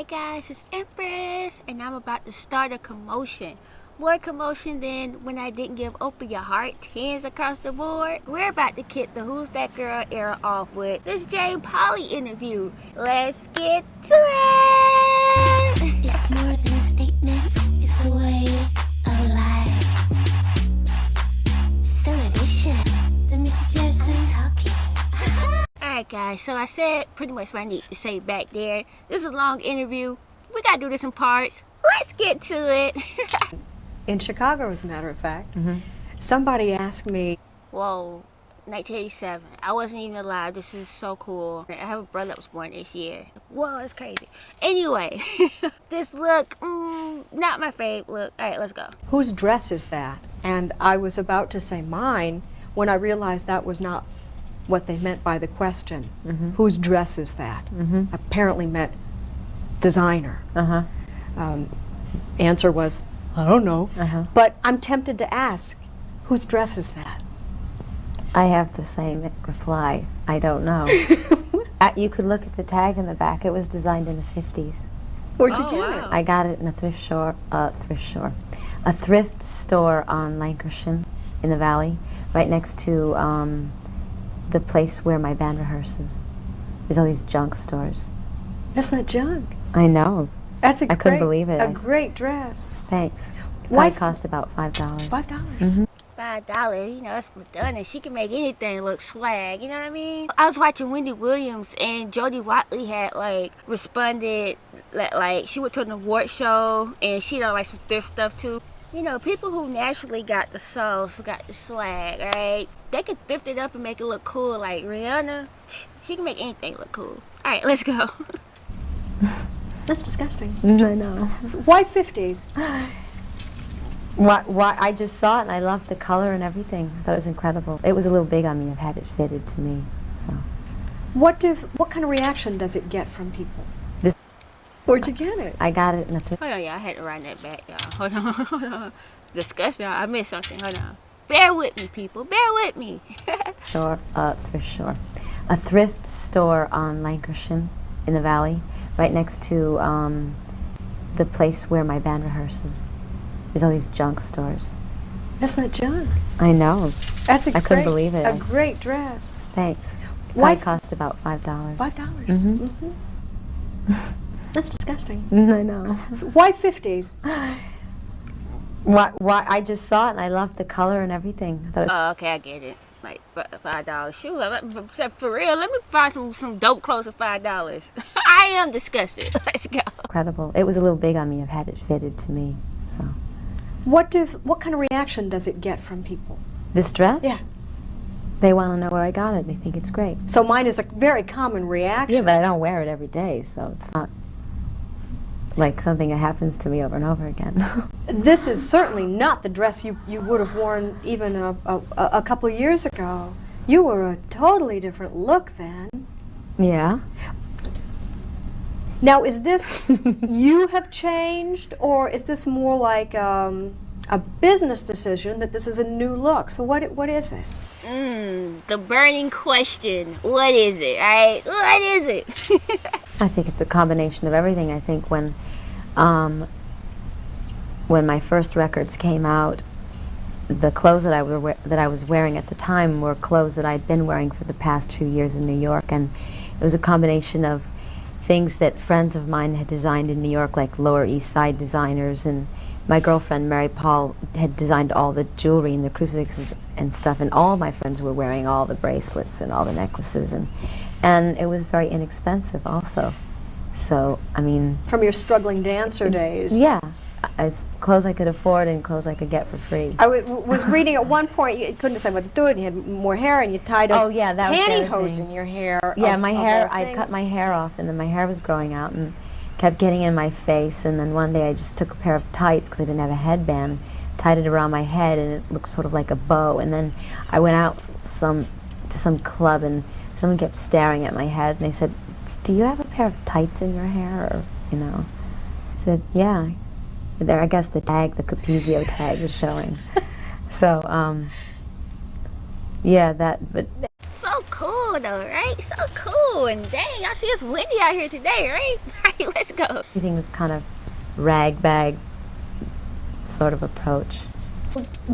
guys, it's Empress, and I'm about to start a commotion. More commotion than when I didn't give Oprah your heart 10s across the board. We're about to kick the Who's That Girl era off with this Pauley interview. Let's get to it! It's more than a statement, it's a way of life. Some edition, the Miss Jessie talking. Alright guys, so I said pretty much what I need to say back there. This is a long interview. We gotta do this in parts. Let's get to it. In Chicago, as a matter of fact, somebody asked me, Whoa, 1987. I wasn't even alive. This is so cool. I have a brother that was born this year. Whoa, that's crazy. Anyway, this look, not my favorite look. Alright, let's go. whose dress is that? And I was about to say mine when I realized that was not what they meant by the question. Whose dress is that? Apparently meant designer. Answer was, I don't know. But I'm tempted to ask, whose dress is that? I have the same reply. I don't know. You could look at the tag in the back. It was designed in the 50s. Where'd you get it? I got it in a thrift store on Lancashire in the Valley, right next to the place where my band rehearses. There's all these junk stores. That's not junk. I know. That's a I couldn't believe it. A great dress. Thanks. Why It cost about $5. $5. $5, you know, that's Madonna. She can make anything look swag, you know what I mean? I was watching Wendy Williams and Jodie Watley had responded like she went to an award show and she done some thrift stuff too. You know, people who naturally got the sauce, who got the swag, right? They can thrift it up and make it look cool. Like Rihanna, she can make anything look cool. All right, let's go. That's disgusting. I know. Why 50s? Why? I just saw it and I loved the color and everything. I thought it was incredible. It was a little big on me. I've had it fitted to me, so. What kind of reaction does it get from people? Where'd you get it? I got it in a thrift. Hold on, y'all. I had to run that back, y'all. Hold on. Disgusting. I missed something. Hold on. Bear with me, people. Bear with me. A thrift store on Lancashire in the Valley, right next to the place where my band rehearses. There's all these junk stores. That's not junk. I know. That's I couldn't believe it. A great dress. Thanks. Why It cost about $5. $5. That's disgusting. I know. Why 50s? Why? I just saw it and I loved the color and everything. I thought it was Oh, okay, I get it. Like $5. Shoot, for real, let me find some dope clothes for $5. I am disgusted. Let's go. incredible. It was a little big on me. I've had it fitted to me, so. What kind of reaction does it get from people? This dress? Yeah. They want to know where I got it. They think it's great. So mine is a very common reaction. Yeah, but I don't wear it every day, so it's not like something that happens to me over and over again. This is certainly not the dress you would have worn even a couple of years ago. You were a totally different look then. Yeah. Now, is this you have changed, or is this more like a business decision that this is a new look? So what is it? The burning question. What is it, right? What is it? I think it's a combination of everything. I think when my first records came out, the clothes that I was wearing at the time were clothes that I'd been wearing for the past few years in New York, and it was a combination of things that friends of mine had designed in New York, like Lower East Side designers, and my girlfriend Mary Paul had designed all the jewelry and the crucifixes and stuff, and all my friends were wearing all the bracelets and all the necklaces, and it was very inexpensive also. So, I mean... From your struggling dancer days. Yeah. It's clothes I could afford and clothes I could get for free. I was reading at one point you couldn't decide what to do, and you had more hair, and you tied up pantyhose in your hair. Yeah, my hair, I cut my hair off, and then my hair was growing out and kept getting in my face, and then one day I just took a pair of tights because I didn't have a headband, tied it around my head, and it looked sort of like a bow, and then I went out to some club, and someone kept staring at my head, and they said, "Do you have a pair of tights in your hair?" Or, you know. I said, "Yeah." There, I guess the Capizio tag was showing. So, yeah, but... So cool. cool though, right? So cool. And dang, I see it's windy out here today, right? Alright, let's go. Everything was kind of rag bag sort of approach.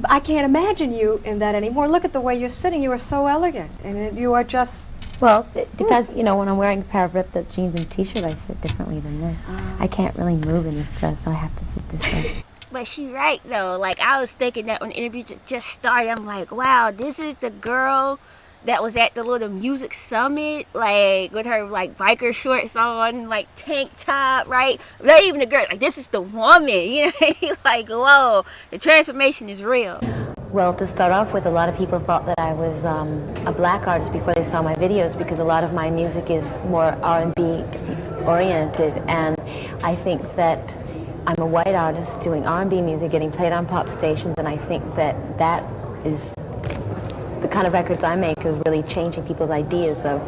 I can't imagine you in that anymore. Look at the way you're sitting. You are so elegant, and you are just. Well, it depends. You know, when I'm wearing a pair of ripped up jeans and t-shirt, I sit differently than this. I can't really move in this dress, so I have to sit this way. But she right though. Like I was thinking that when the interview just started, I'm like, wow, this is the girl that was at the little music summit, like with her like biker shorts on, like tank top, right? Not even the girl. Like this is the woman. You know, like whoa, the transformation is real. Well, to start off with, a lot of people thought that I was a black artist before they saw my videos, because a lot of my music is more R&B oriented, and I think that I'm a white artist doing R&B music, getting played on pop stations, and I think that that is the kind of records I make, is really changing people's ideas of,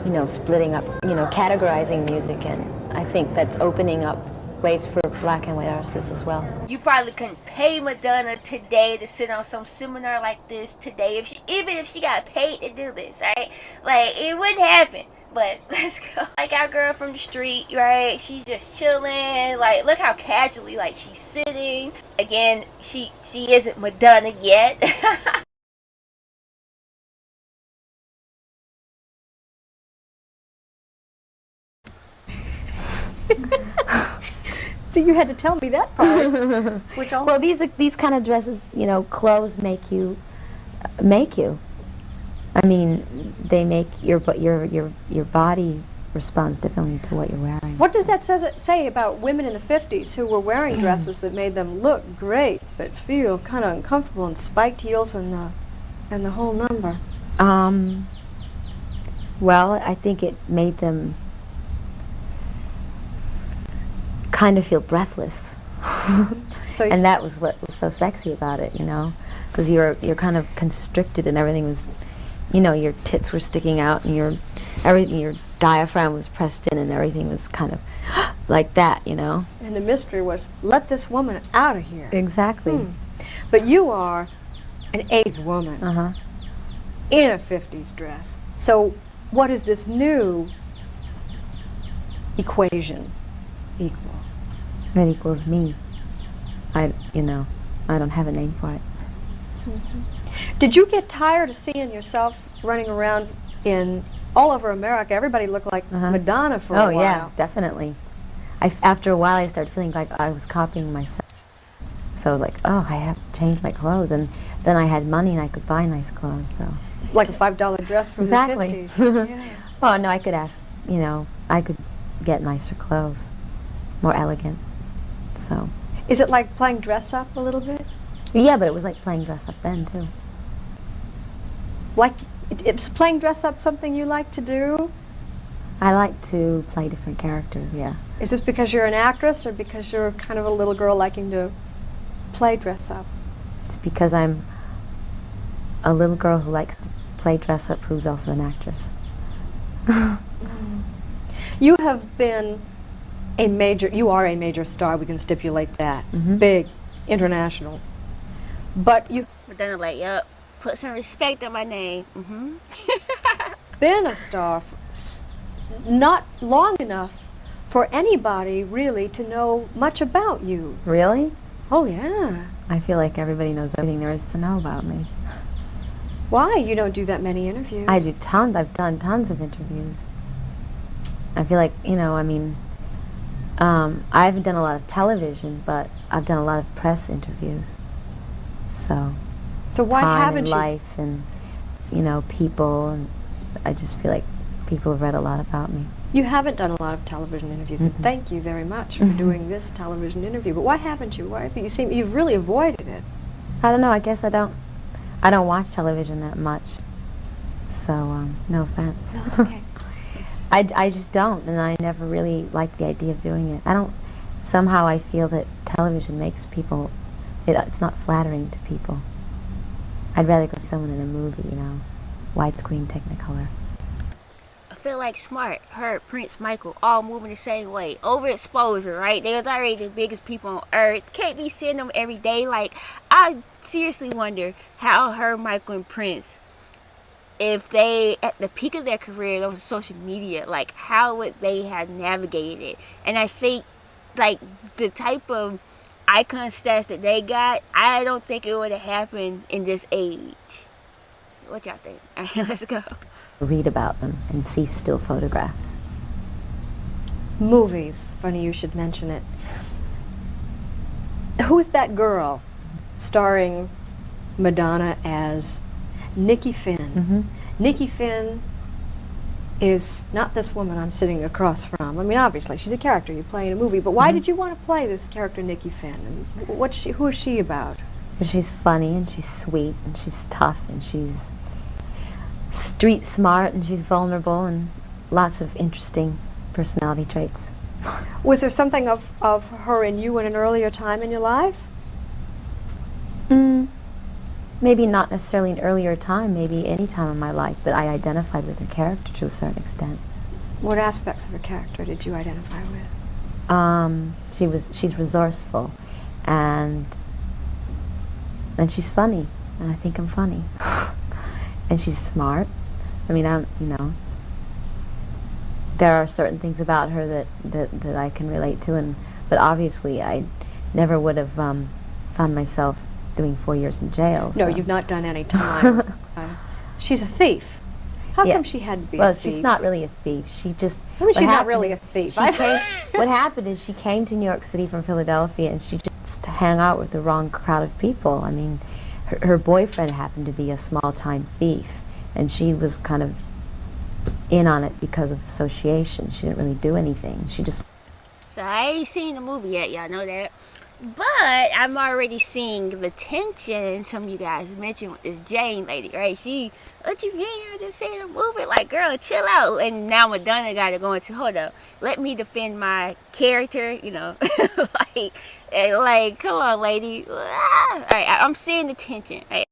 you know, splitting up, you know, categorizing music, and I think that's opening up ways for black and white artists as well. You probably couldn't pay Madonna today to sit on some seminar like this today, even if she got paid to do this, right? Like it wouldn't happen. But let's go. Like our girl from the street, right? She's just chilling. Like look how casually like she's sitting. Again, she isn't Madonna yet. So you had to tell me that part. Which also. Well, these kind of dresses, you know, clothes make you. I mean, they make your body responds differently to what you're wearing. What does that say about women in the 50s who were wearing dresses that made them look great but feel kind of uncomfortable, and spiked heels and the whole number? Well, I think it made them kind of feel breathless. And that was what was so sexy about it, you know, because you're kind of constricted, and everything was, you know, your tits were sticking out, and your diaphragm was pressed in, and everything was kind of like that, you know. And the mystery was, let this woman out of here. Exactly. But you are an 80s woman in a 50s dress. So what is this new equation equal? That equals me. I don't have a name for it. Did you get tired of seeing yourself running around in all over America? Everybody looked like Madonna for a while. Oh yeah, definitely. After a while, I started feeling like I was copying myself. So I was like, oh, I have to change my clothes, and then I had money and I could buy nice clothes. So like a $5 dress from the 50s. Yeah. Well, no, I could ask. You know, I could get nicer clothes, more elegant. So. Is it like playing dress up a little bit? Yeah, but it was like playing dress up then too. Like, is playing dress up something you like to do? I like to play different characters, yeah. Is this because you're an actress, or because you're kind of a little girl liking to play dress up? It's because I'm a little girl who likes to play dress up, who's also an actress. You have been you are a major star, we can stipulate that. Big, international. But you Madonna like, yup, put some respect on my name. been a star not long enough for anybody really to know much about you. Really? Oh yeah. I feel like everybody knows everything there is to know about me. Why? You don't do that many interviews. I do tons. I've done tons of interviews. I feel like, you know, I mean, I haven't done a lot of television, but I've done a lot of press interviews. So why time haven't and you? life and, you know, people, and I just feel like people have read a lot about me. You haven't done a lot of television interviews, and thank you very much for doing this television interview. But why haven't you? Why have you seem you've really avoided it? I don't know. I guess I don't watch television that much. So no offense. No, it's okay. I just don't, and I never really liked the idea of doing it. Somehow I feel that television makes people, it's not flattering to people. I'd rather go see someone in a movie, you know, widescreen Technicolor. I feel like Smart, her, Prince, Michael, all moving the same way. Overexposure, right? They was already the biggest people on earth. Can't be seeing them every day. Like, I seriously wonder how her, Michael, and Prince if they, at the peak of their career, there was social media, like, how would they have navigated it? And I think, like, the type of icon stats that they got, I don't think it would have happened in this age. What y'all think? All right, let's go. Read about them and see still photographs. Movies. Funny you should mention it. Who's that girl starring Madonna as Nikki Finn? Nikki Finn is not this woman I'm sitting across from. I mean, obviously, she's a character you play in a movie, but why did you want to play this character, Nikki Finn? And who is she about? She's funny and she's sweet and she's tough and she's street smart and she's vulnerable and lots of interesting personality traits. Was there something of her in you in an earlier time in your life? Maybe not necessarily an earlier time, maybe any time in my life, but I identified with her character to a certain extent. What aspects of her character did you identify with? She's resourceful and she's funny, and I think I'm funny. And she's smart. I mean, there are certain things about her that I can relate to, but obviously I never would have found myself doing 4 years in jail. No, so. You've not done any time. She's a thief. How come she had to be a thief? Well, she's not really a thief. She just... I mean, she's not really a thief. What happened is she came to New York City from Philadelphia, and she just hung out with the wrong crowd of people. I mean, her boyfriend happened to be a small-time thief, and she was kind of in on it because of association. She didn't really do anything. She just... So I ain't seen the movie yet, y'all know that. But I'm already seeing the tension some of you guys mentioned with this Jane lady, right? What you mean? I just saying a movie. Like, girl, chill out. And now Madonna got her going to, hold up, let me defend my character, you know. like, come on, lady. All right, I'm seeing the tension. Right?